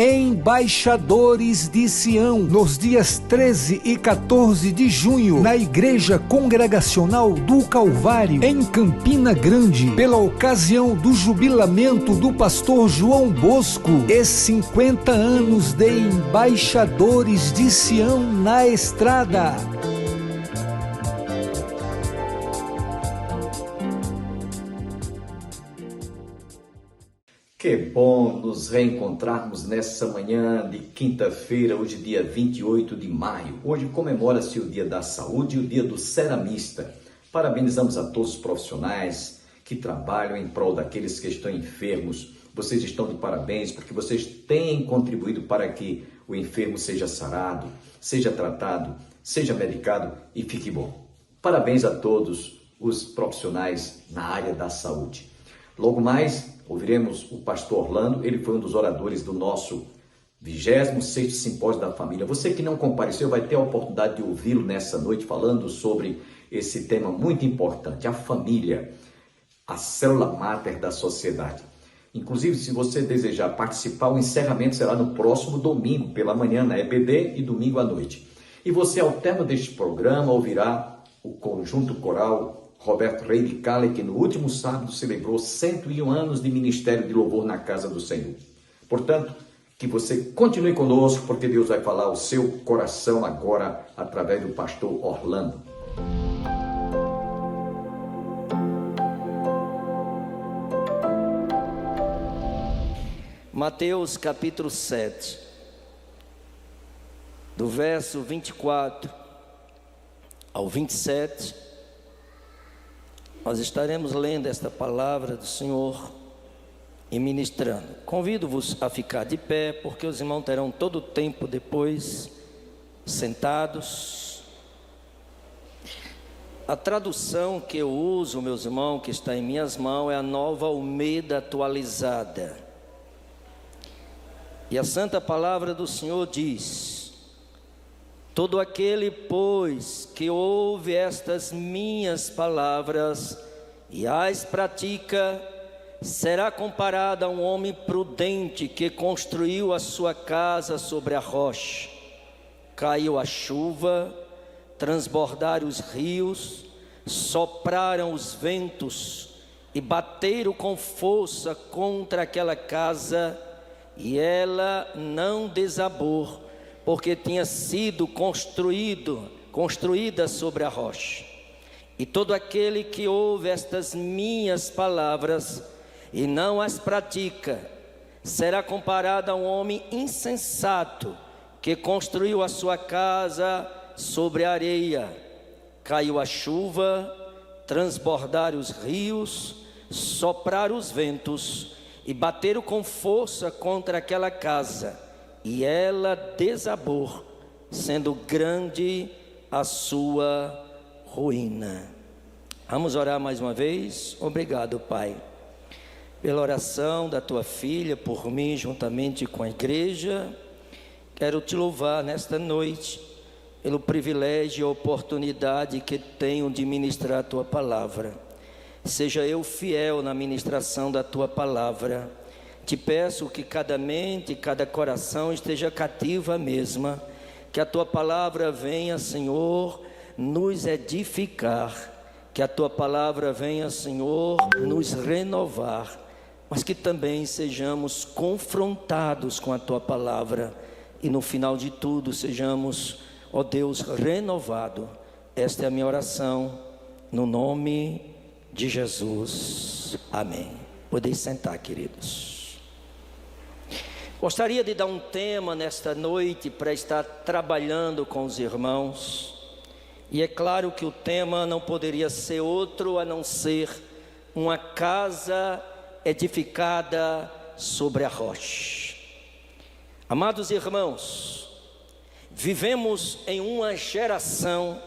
Embaixadores de Sião, nos dias 13 e 14 de junho, na Igreja Congregacional do Calvário, em Campina Grande, pela ocasião do jubilamento do pastor João Bosco e 50 anos de Embaixadores de Sião na estrada. Que bom nos reencontrarmos nessa manhã de quinta-feira, hoje dia 28 de maio. Hoje comemora-se o Dia da Saúde e o Dia do Ceramista. Parabenizamos a todos os profissionais que trabalham em prol daqueles que estão enfermos. Vocês estão de parabéns porque vocês têm contribuído para que o enfermo seja sarado, seja tratado, seja medicado e fique bom. Parabéns a todos os profissionais na área da saúde. Logo mais, ouviremos o pastor Orlando. Ele foi um dos oradores do nosso 26º Simpósio da Família. Você que não compareceu vai ter a oportunidade de ouvi-lo nessa noite falando sobre esse tema muito importante, a família, a célula máter da sociedade. Inclusive, se você desejar participar, o encerramento será no próximo domingo pela manhã na EBD e domingo à noite. E você, ao término deste programa, ouvirá o conjunto coral Roberto Rey de Cali, que no último sábado celebrou 101 anos de ministério de louvor na casa do Senhor. Portanto, que você continue conosco, porque Deus vai falar ao seu coração agora, através do pastor Orlando. Mateus capítulo 7, do verso 24 ao 27, nós estaremos lendo esta palavra do Senhor e ministrando. Convido-vos a ficar de pé, porque os irmãos terão todo o tempo depois sentados. A tradução que eu uso, meus irmãos, que está em minhas mãos, é a Nova Almeida atualizada. E a santa palavra do Senhor diz: todo aquele, pois, que ouve estas minhas palavras e as pratica, será comparado a um homem prudente que construiu a sua casa sobre a rocha. Caiu a chuva, transbordaram os rios, sopraram os ventos e bateram com força contra aquela casa, e ela não desabou, porque tinha sido construída sobre a rocha. E todo aquele que ouve estas minhas palavras e não as pratica, será comparado a um homem insensato que construiu a sua casa sobre a areia. Caiu a chuva, transbordaram os rios, sopraram os ventos e bateram com força contra aquela casa, e ela desabou, sendo grande a sua ruína. Vamos orar mais uma vez. Obrigado, Pai, pela oração da tua filha, por mim, juntamente com a igreja. Quero te louvar nesta noite, pelo privilégio e a oportunidade que tenho de ministrar a tua palavra. Seja eu fiel na ministração da tua palavra. Te peço que cada mente, cada coração esteja cativa à mesma, que a tua palavra venha, Senhor, nos edificar, que a tua palavra venha, Senhor, nos renovar, mas que também sejamos confrontados com a tua palavra e no final de tudo sejamos, ó Deus, renovados. Esta é a minha oração, no nome de Jesus, amém. Podeis sentar, queridos. Gostaria de dar um tema nesta noite para estar trabalhando com os irmãos, e é claro que o tema não poderia ser outro a não ser uma casa edificada sobre a rocha. Amados irmãos, vivemos em uma geração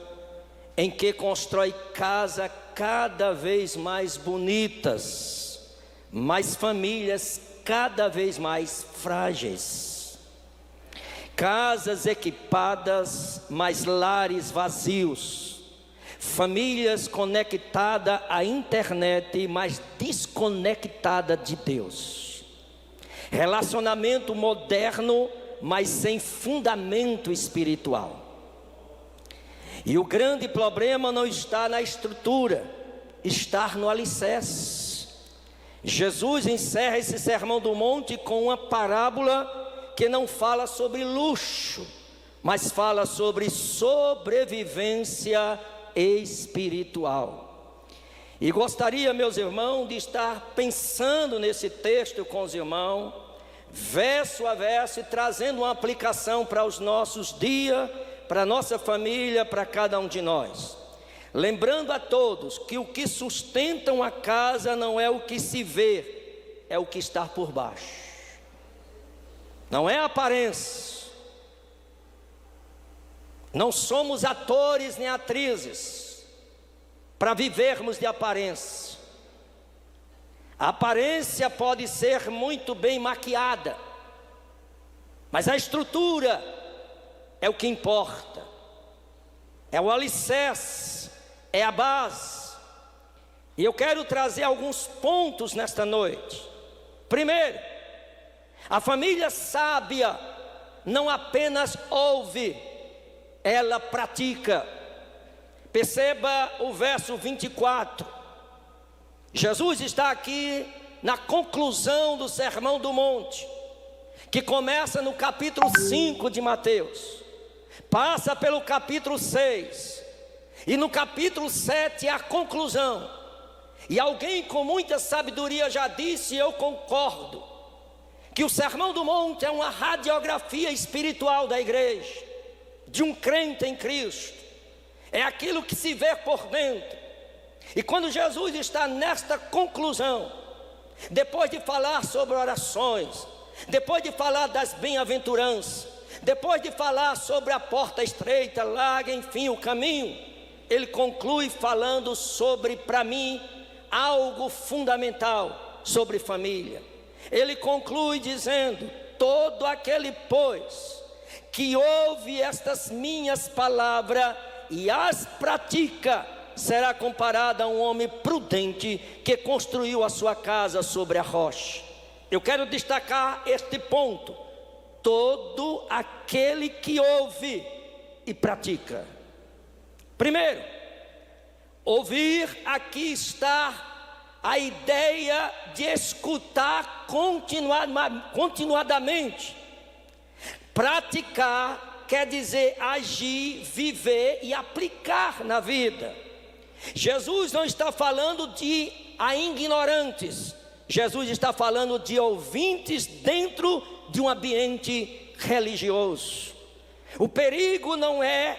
em que constrói casa cada vez mais bonitas, mas famílias cada vez mais frágeis, casas equipadas, mas lares vazios, famílias conectadas à internet, mas desconectadas de Deus, Relacionamento moderno, mas sem fundamento espiritual. E o grande problema não está na estrutura, está no alicerce. Jesus encerra esse sermão do monte com uma parábola que não fala sobre luxo, mas fala sobre sobrevivência espiritual. E gostaria, meus irmãos, de estar pensando nesse texto com os irmãos, verso a verso, e trazendo uma aplicação para os nossos dias, para a nossa família, para cada um de nós. Lembrando a todos que o que sustenta uma casa não é o que se vê, é o que está por baixo. Não é a aparência. Não somos atores nem atrizes para vivermos de aparência. A aparência pode ser muito bem maquiada, mas a estrutura é o que importa. É o alicerce, é a base. E eu quero trazer alguns pontos nesta noite. Primeiro, a família sábia não apenas ouve, ela pratica. Perceba o verso 24. Jesus está aqui na conclusão do Sermão do Monte, que começa no capítulo 5 de Mateus, passa pelo capítulo 6, e no capítulo 7 é a conclusão. E alguém com muita sabedoria já disse, e eu concordo, que o Sermão do Monte é uma radiografia espiritual da igreja, de um crente em Cristo. É aquilo que se vê por dentro. E quando Jesus está nesta conclusão, depois de falar sobre orações, depois de falar das bem-aventuranças, depois de falar sobre a porta estreita, larga, enfim, o caminho, ele conclui falando sobre, para mim, algo fundamental sobre família. Ele conclui dizendo: todo aquele, pois, que ouve estas minhas palavras e as pratica, será comparado a um homem prudente que construiu a sua casa sobre a rocha. Eu quero destacar este ponto: todo aquele que ouve e pratica. Primeiro, ouvir, aqui está a ideia de escutar continuadamente. Praticar quer dizer agir, viver e aplicar na vida. Jesus não está falando de ignorantes, Jesus está falando de ouvintes dentro de um ambiente religioso. O perigo não é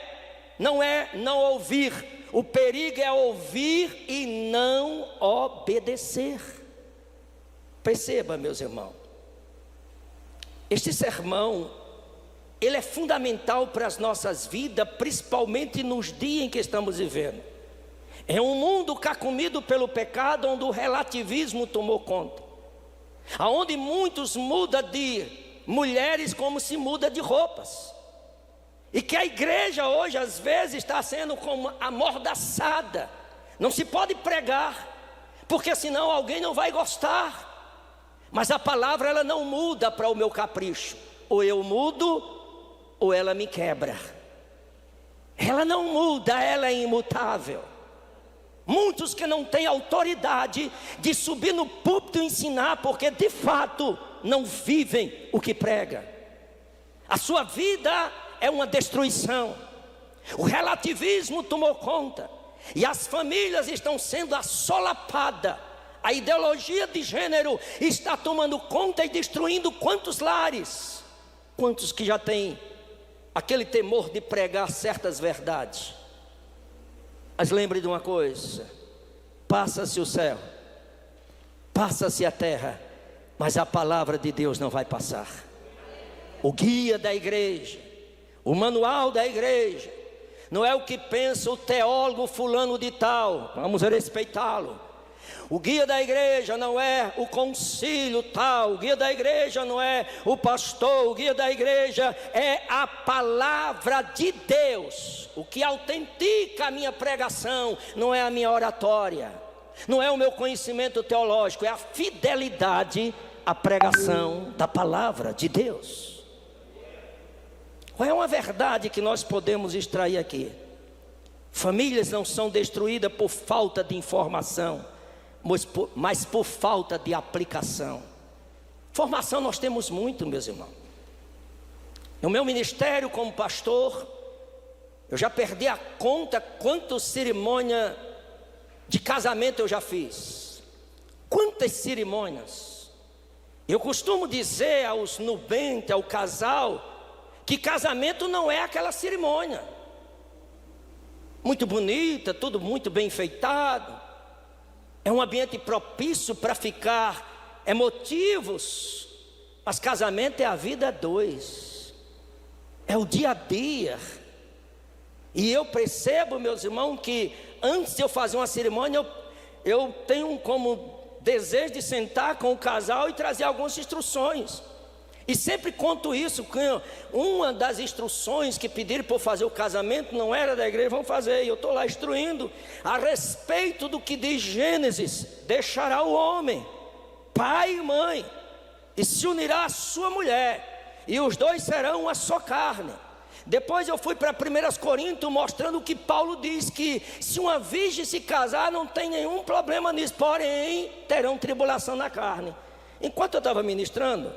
não ouvir, o perigo é ouvir e não obedecer. Perceba, meus irmãos, este sermão, ele é fundamental para as nossas vidas, principalmente nos dias em que estamos vivendo. É um mundo carcomido pelo pecado, onde o relativismo tomou conta, aonde muitos mudam de mulheres como se muda de roupas, e que a igreja hoje às vezes está sendo como amordaçada. Não se pode pregar, porque senão alguém não vai gostar. Mas a palavra, ela não muda para o meu capricho. Ou eu mudo, ou ela me quebra. Ela não muda, ela é imutável. Muitos que não têm autoridade de subir no púlpito e ensinar, porque de fato não vivem o que prega. A sua vida é uma destruição. O relativismo tomou conta, e as famílias estão sendo assolapadas. A ideologia de gênero está tomando conta e destruindo quantos lares? Quantos que já têm aquele temor de pregar certas verdades? Mas lembre de uma coisa: passa-se o céu, passa-se a terra, mas a palavra de Deus não vai passar. O guia da igreja, o manual da igreja, não é o que pensa o teólogo fulano de tal, vamos respeitá-lo. O guia da igreja não é o concílio tal, o guia da igreja não é o pastor, o guia da igreja é a palavra de Deus. O que autentica a minha pregação não é a minha oratória, não é o meu conhecimento teológico, é a fidelidade a pregação da palavra de Deus. Qual é uma verdade que nós podemos extrair aqui? Famílias não são destruídas por falta de informação, mas por falta de aplicação. Formação nós temos muito, meus irmãos. No meu ministério como pastor, eu já perdi a conta quantas cerimônias de casamento eu já fiz. Quantas cerimônias. Eu costumo dizer aos nubentes, ao casal, que casamento não é aquela cerimônia muito bonita, tudo muito bem enfeitado. É um ambiente propício para ficar emotivos. Mas casamento é a vida a dois, é o dia a dia. E eu percebo, meus irmãos, que antes de eu fazer uma cerimônia, eu tenho como desejo de sentar com o casal e trazer algumas instruções. E sempre conto isso, que uma das instruções que pediram para eu fazer o casamento não era da igreja, vão fazer. E eu estou lá instruindo a respeito do que diz Gênesis: deixará o homem, pai e mãe, e se unirá à sua mulher, e os dois serão uma só carne. Depois eu fui para 1 Coríntios mostrando que Paulo diz que se uma virgem se casar não tem nenhum problema nisso, porém terão tribulação na carne. Enquanto eu estava ministrando,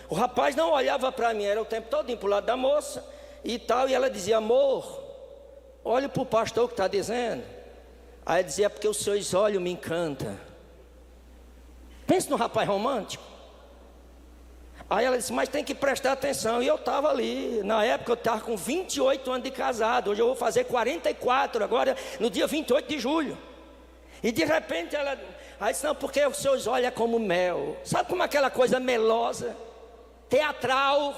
o rapaz não olhava para mim, era o tempo todo para o lado da moça e tal, e ela dizia: amor, olhe para o pastor que está dizendo. Aí ele dizia: é porque os seus olhos me encantam. Pense no rapaz romântico. Aí ela disse: mas tem que prestar atenção. E eu estava ali, na época eu estava com 28 anos de casado. Hoje eu vou fazer 44, agora no dia 28 de julho. E de repente ela disse: não, porque os seus olhos é como mel. Sabe como aquela coisa melosa, teatral?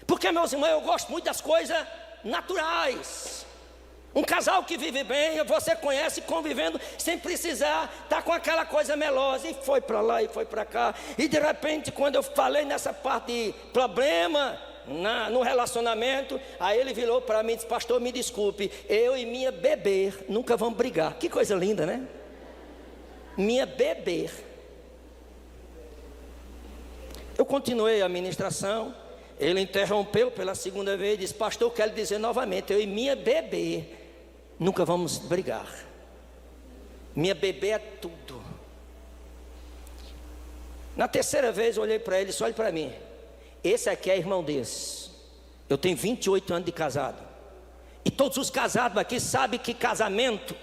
Porque, meus irmãos, eu gosto muito das coisas naturais. Um casal que vive bem, você conhece convivendo sem precisar estar com aquela coisa melosa. E foi para lá e foi para cá. E de repente, quando eu falei nessa parte de problema no relacionamento, aí ele virou para mim e disse: pastor, me desculpe, eu e minha bebê nunca vamos brigar. Que coisa linda, né? Minha bebê. Eu continuei a ministração. Ele interrompeu pela segunda vez e disse: pastor, eu quero dizer novamente, eu e minha bebê nunca vamos brigar. Minha bebê é tudo. Na terceira vez eu olhei para ele e disse: olhe para mim, esse aqui é irmão desse. Eu tenho 28 anos de casado, e todos os casados aqui sabem que casamento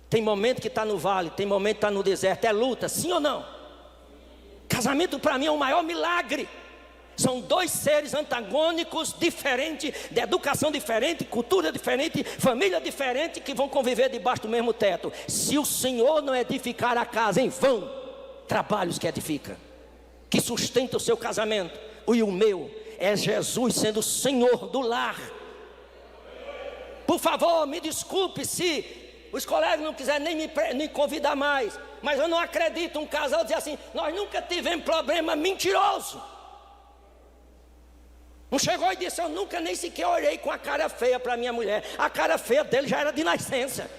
tem momento que está no vale, tem momento que está no deserto, é luta, sim ou não? Casamento para mim é o maior milagre. São dois seres antagônicos, diferentes, de educação diferente, cultura diferente, família diferente, que vão conviver debaixo do mesmo teto. Se o Senhor não edificar a casa, em vão trabalhos que edifica, que sustenta o seu casamento. E o meu é Jesus sendo o Senhor do lar. Por favor, me desculpe se os colegas não quiserem nem me convidar mais, mas eu não acredito um casal dizer assim: nós nunca tivemos problema. Mentiroso. Não chegou e disse: eu nunca nem sequer olhei com a cara feia para minha mulher. A cara feia dele já era de nascença.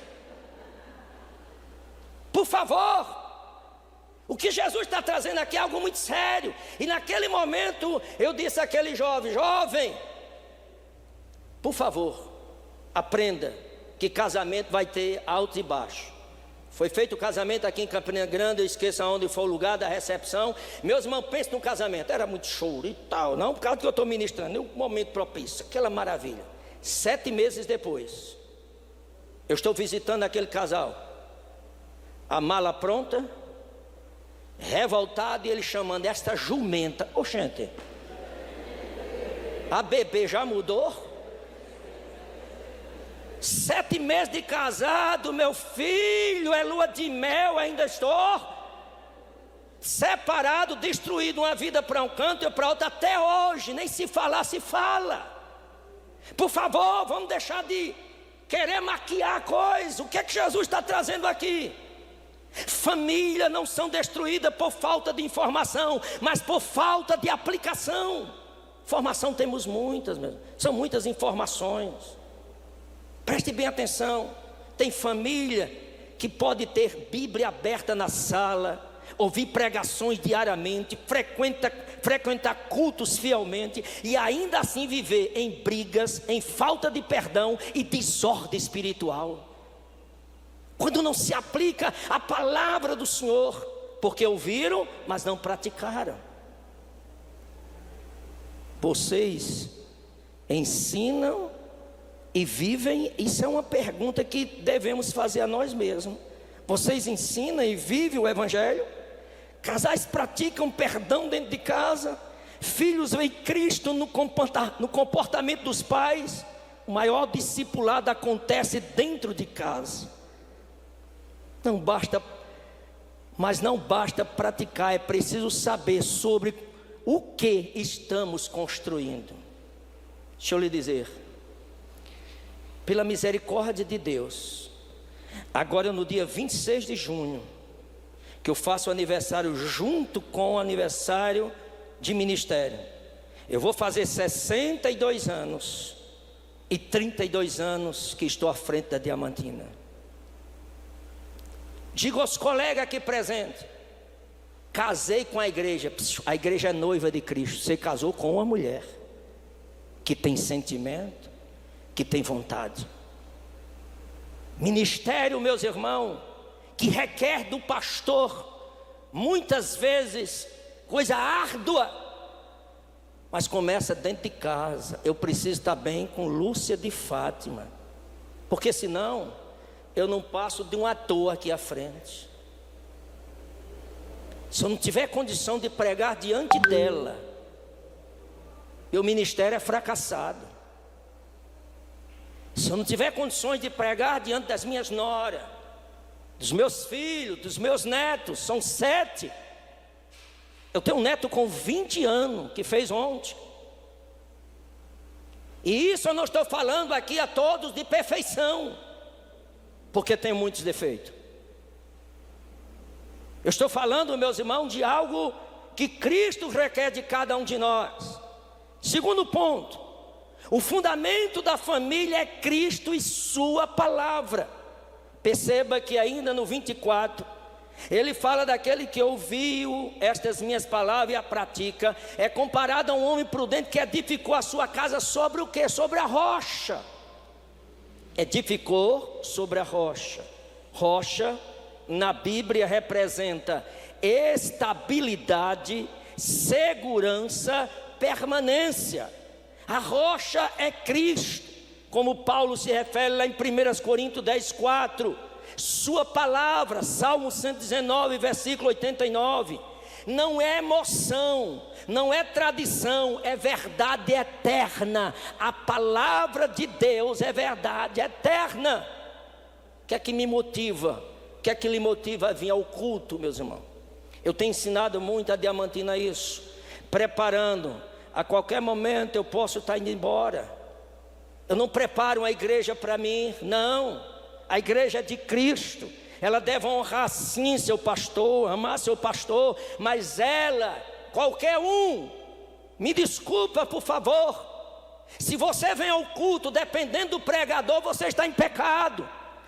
Por favor, o que Jesus está trazendo aqui é algo muito sério. E naquele momento eu disse àquele jovem: jovem, por favor, aprenda que casamento vai ter altos e baixos. Foi feito o casamento aqui em Campina Grande, eu esqueço onde foi o lugar da recepção. Meus irmãos, pensem no casamento, era muito choro e tal, não por causa que eu estou ministrando, um momento propício, aquela maravilha. 7 meses depois, eu estou visitando aquele casal, a mala pronta, revoltado, e ele chamando esta jumenta. Oxente, a bebê já mudou? 7 meses de casado, meu filho, é lua de mel, ainda estou separado, destruído, uma vida para um canto e para outro. Até hoje, nem se falar se fala. Por favor, vamos deixar de querer maquiar a coisa. O que é que Jesus está trazendo aqui? Famílias não são destruídas por falta de informação, mas por falta de aplicação. Informação temos muitas mesmo, são muitas informações. Preste bem atenção. Tem família que pode ter Bíblia aberta na sala, ouvir pregações diariamente, frequentar cultos fielmente e ainda assim viver em brigas, em falta de perdão e desordem espiritual. Quando não se aplica a palavra do Senhor, porque ouviram, mas não praticaram. Vocês ensinam e vivem? Isso é uma pergunta que devemos fazer a nós mesmos. Vocês ensinam e vivem o Evangelho? Casais praticam perdão dentro de casa? Filhos veem Cristo no comportamento dos pais? O maior discipulado acontece dentro de casa. Mas não basta praticar, é preciso saber sobre o que estamos construindo. Deixa eu lhe dizer, pela misericórdia de Deus, agora no dia 26 de junho, que eu faço aniversário junto com o aniversário de ministério, eu vou fazer 62 anos e 32 anos que estou à frente da Diamantina. Digo aos colegas aqui presentes, casei com a igreja é noiva de Cristo. Você casou com uma mulher que tem sentimento, que tem vontade. Ministério, meus irmãos, que requer do pastor muitas vezes coisa árdua, mas começa dentro de casa. Eu preciso estar bem com Lúcia de Fátima, porque senão eu não passo de um ator aqui à frente. Se eu não tiver condição de pregar diante dela, meu ministério é fracassado. Se eu não tiver condições de pregar diante das minhas noras, dos meus filhos, dos meus netos, são 7. Eu tenho um neto com 20 anos, que fez ontem. E isso eu não estou falando aqui a todos de perfeição, porque tem muitos defeitos. Eu estou falando, meus irmãos, de algo que Cristo requer de cada um de nós. Segundo ponto, o fundamento da família é Cristo e sua palavra. Perceba que ainda no 24, ele fala daquele que ouviu estas minhas palavras e a pratica. É comparado a um homem prudente que edificou a sua casa sobre o quê? Sobre a rocha. Edificou sobre a rocha. Rocha, na Bíblia, representa estabilidade, segurança, permanência. A rocha é Cristo, como Paulo se refere lá em 1 Coríntios 10:4. Sua palavra, Salmo 119, versículo 89. Não é emoção, não é tradição, é verdade eterna. A palavra de Deus é verdade eterna. O que é que me motiva? O que é que lhe motiva a vir ao culto, meus irmãos? Eu tenho ensinado muito a Diamantina isso, preparando. A qualquer momento eu posso estar indo embora. Eu não preparo uma igreja para mim, não. A igreja é de Cristo. Ela deve honrar sim seu pastor, amar seu pastor, mas ela, qualquer um, me desculpa por favor, se você vem ao culto dependendo do pregador, você está em pecado.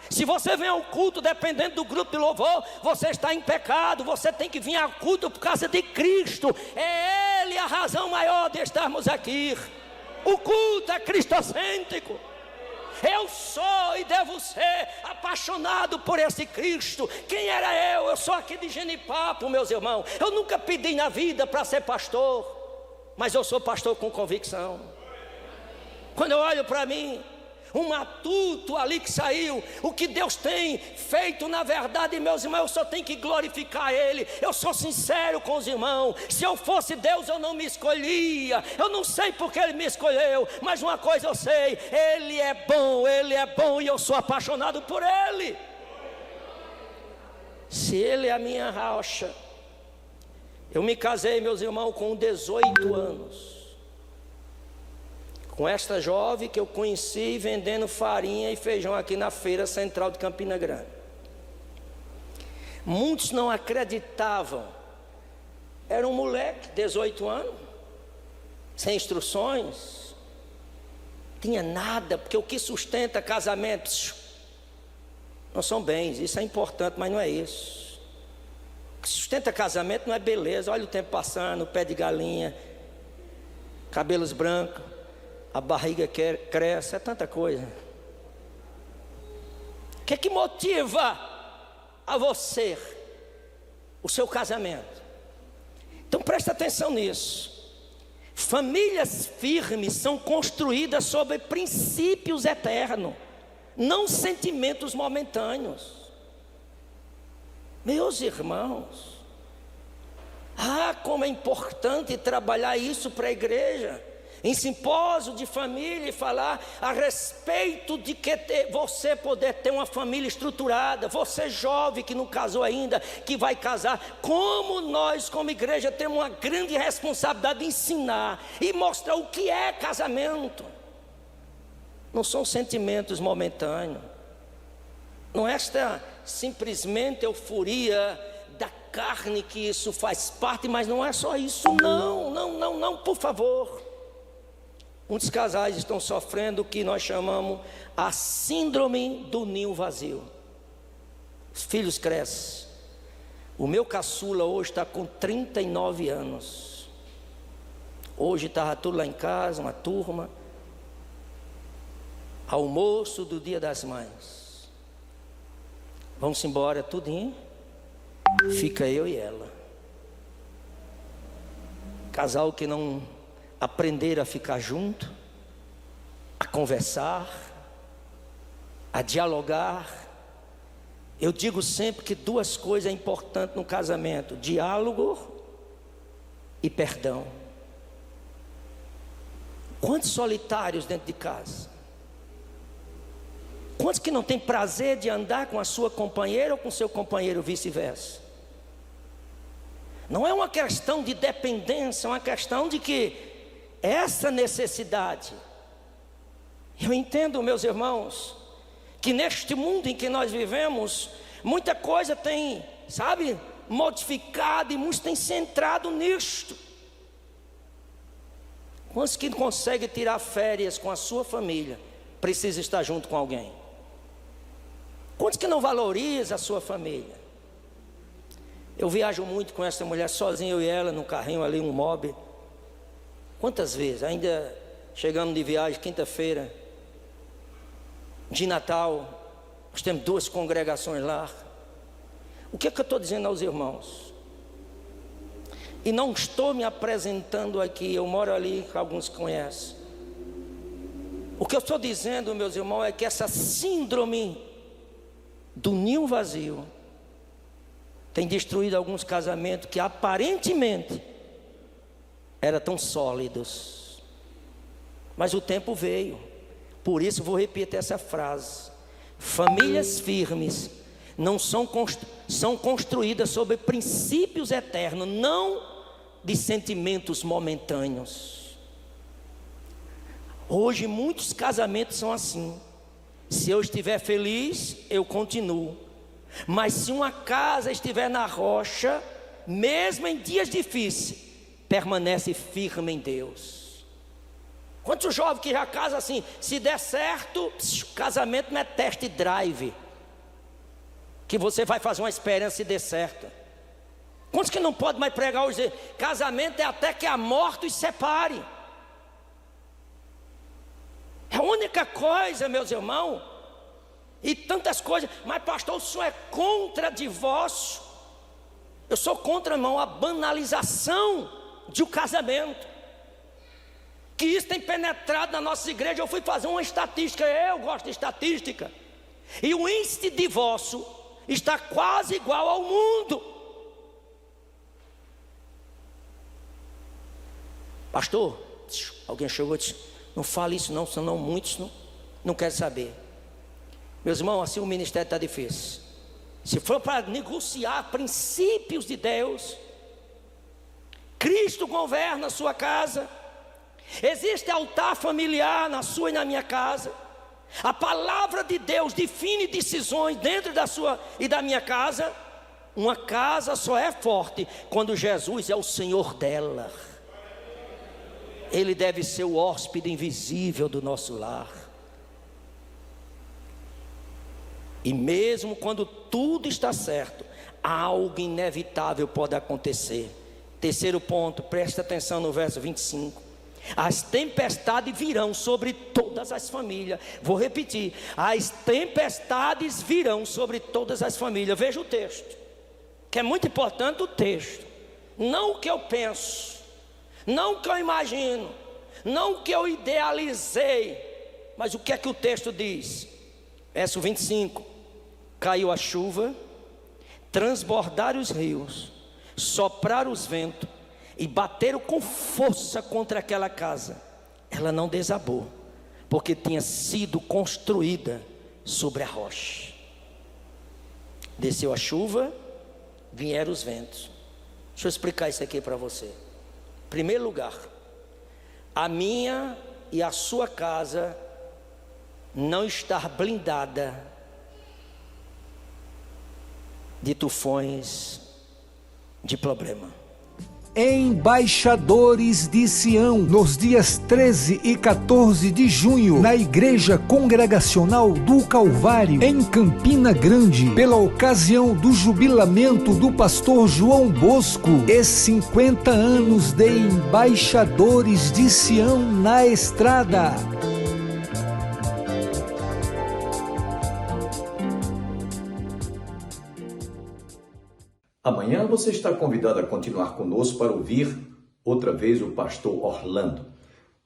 Se você vem ao culto dependendo do grupo de louvor, você está em pecado. Você tem que vir ao culto por causa de Cristo. É Ele a razão maior de estarmos aqui. O culto é cristocêntrico. Eu sou e devo ser apaixonado por esse Cristo. Quem era eu? Eu sou aqui de Genipapo, meus irmãos. Eu nunca pedi na vida para ser pastor, mas eu sou pastor com convicção. Quando eu olho para mim, um matuto ali que saiu, o que Deus tem feito na verdade, meus irmãos, eu só tenho que glorificar Ele. Eu sou sincero com os irmãos. Se eu fosse Deus, eu não me escolhia. Eu não sei porque Ele me escolheu, mas uma coisa eu sei: Ele é bom e eu sou apaixonado por Ele. Se Ele é a minha rocha. Eu me casei, meus irmãos, com 18 anos, com esta jovem que eu conheci vendendo farinha e feijão aqui na feira central de Campina Grande. Muitos não acreditavam. Era um moleque, 18 anos, sem instruções, tinha nada, porque o que sustenta casamento não são bens, isso é importante, mas não é isso. O que sustenta casamento não é beleza. Olha o tempo passando, pé de galinha, cabelos brancos, a barriga cresce, é tanta coisa. O que é que motiva a você o seu casamento? Então presta atenção nisso. Famílias firmes são construídas sobre princípios eternos, não sentimentos momentâneos. Meus irmãos, como é importante trabalhar isso para a igreja, em simpósio de família, e falar a respeito de que você poder ter uma família estruturada. Você jovem que não casou ainda, que vai casar, como nós como igreja temos uma grande responsabilidade de ensinar e mostrar o que é casamento. Não são sentimentos momentâneos, não é esta simplesmente euforia da carne, que isso faz parte, mas não é só isso, não, por favor. Muitos casais estão sofrendo o que nós chamamos a síndrome do ninho vazio. Os filhos crescem. O meu caçula hoje está com 39 anos. Hoje estava tudo lá em casa, uma turma, almoço do Dia das Mães. Vamos embora tudinho, fica eu e ela. Casal que não aprenderam a ficar junto, a conversar, a dialogar. Eu digo sempre que duas coisas é importantes no casamento: diálogo e perdão. Quantos solitários dentro de casa? Quantos que não têm prazer de andar com a sua companheira ou com seu companheiro, vice-versa? Não é uma questão de dependência, é uma questão de que essa necessidade. Eu entendo, meus irmãos, que neste mundo em que nós vivemos, muita coisa tem, modificado, e muitos têm centrado nisto. Quantos que conseguem tirar férias com a sua família, precisa estar junto com alguém? Quantos que não valorizam a sua família? Eu viajo muito com essa mulher, sozinho, eu e ela, num carrinho ali, um mob. Quantas vezes? Ainda chegamos de viagem, quinta-feira, de Natal, nós temos 2 congregações lá. O que é que eu estou dizendo aos irmãos? E não estou me apresentando aqui, eu moro ali, alguns conhecem. O que eu estou dizendo, meus irmãos, é que essa síndrome do ninho vazio tem destruído alguns casamentos que aparentemente eram tão sólidos, mas o tempo veio. Por isso vou repetir essa frase: famílias firmes não são construídas sobre princípios eternos, não de sentimentos momentâneos. Hoje muitos casamentos são assim: se eu estiver feliz, eu continuo. Mas se uma casa estiver na rocha, mesmo em dias difíceis, permanece firme em Deus. Quantos jovens que já casam assim, se der certo, casamento não é test drive, que você vai fazer uma experiência se der certo. Quantos que não podem mais pregar hoje dizer, casamento é até que a morte os separe? É a única coisa, meus irmãos, e tantas coisas. Mas pastor, o senhor é contra divórcio? Eu sou contra, irmão, a banalização de um casamento, que isso tem penetrado na nossa igreja. Eu fui fazer uma estatística, eu gosto de estatística, e o índice de divórcio está quase igual ao mundo. Pastor, alguém chegou e disse, não fale isso não, senão muitos não querem saber. Meus irmãos, assim o ministério está difícil. Se for para negociar princípios de Deus, Cristo governa a sua casa. Existe altar familiar na sua e na minha casa. A palavra de Deus define decisões dentro da sua e da minha casa. Uma casa só é forte quando Jesus é o Senhor dela. Ele deve ser o hóspede invisível do nosso lar. E mesmo quando tudo está certo, algo inevitável pode acontecer. Terceiro ponto, presta atenção no verso 25. As tempestades virão sobre todas as famílias. Vou repetir: as tempestades virão sobre todas as famílias. Veja o texto, que é muito importante o texto. Não o que eu penso, não o que eu imagino, não o que eu idealizei, mas o que é que o texto diz? Verso 25: caiu a chuva, transbordaram os rios, sopraram os ventos e bateram com força contra aquela casa. Ela não desabou, porque tinha sido construída sobre a rocha. Desceu a chuva, vieram os ventos. Deixa eu explicar isso aqui para você. Em primeiro lugar, a minha e a sua casa não está blindada de tufões, de problema. Embaixadores de Sião, nos dias 13 e 14 de junho, na Igreja Congregacional do Calvário, em Campina Grande, pela ocasião do jubilamento do pastor João Bosco e 50 anos de Embaixadores de Sião na estrada. Amanhã você está convidado a continuar conosco para ouvir outra vez o pastor Orlando.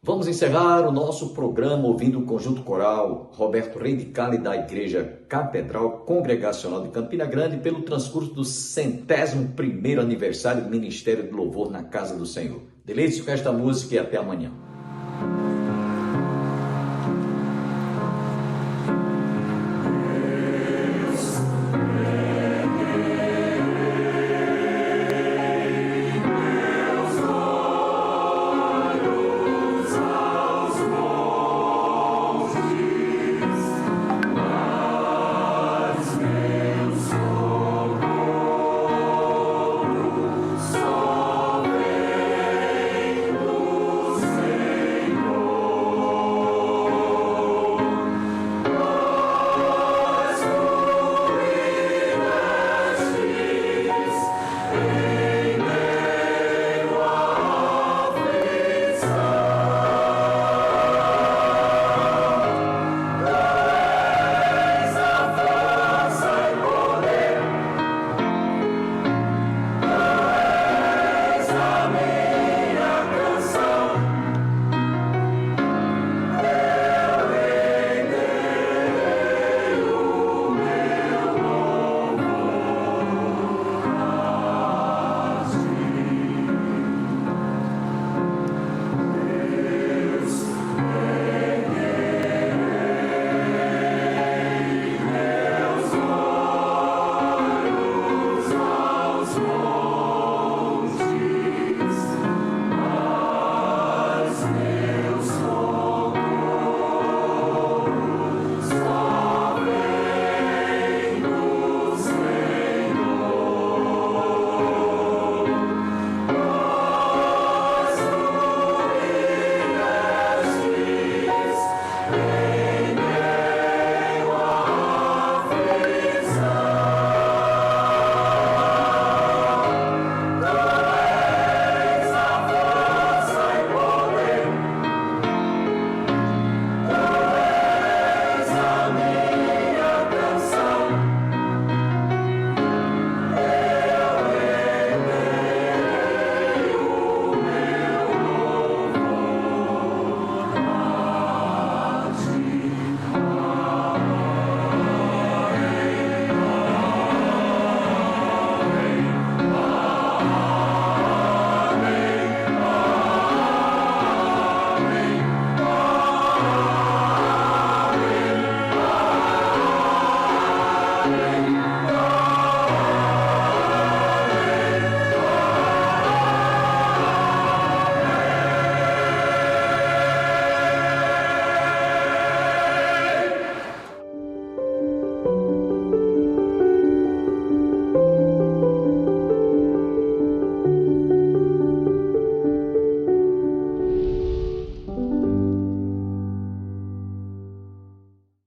Vamos encerrar o nosso programa ouvindo o conjunto coral Roberto Rei de Cali da Igreja Catedral Congregacional de Campina Grande pelo transcurso do 101º aniversário do Ministério do Louvor na Casa do Senhor. Deleite-se com esta música e até amanhã.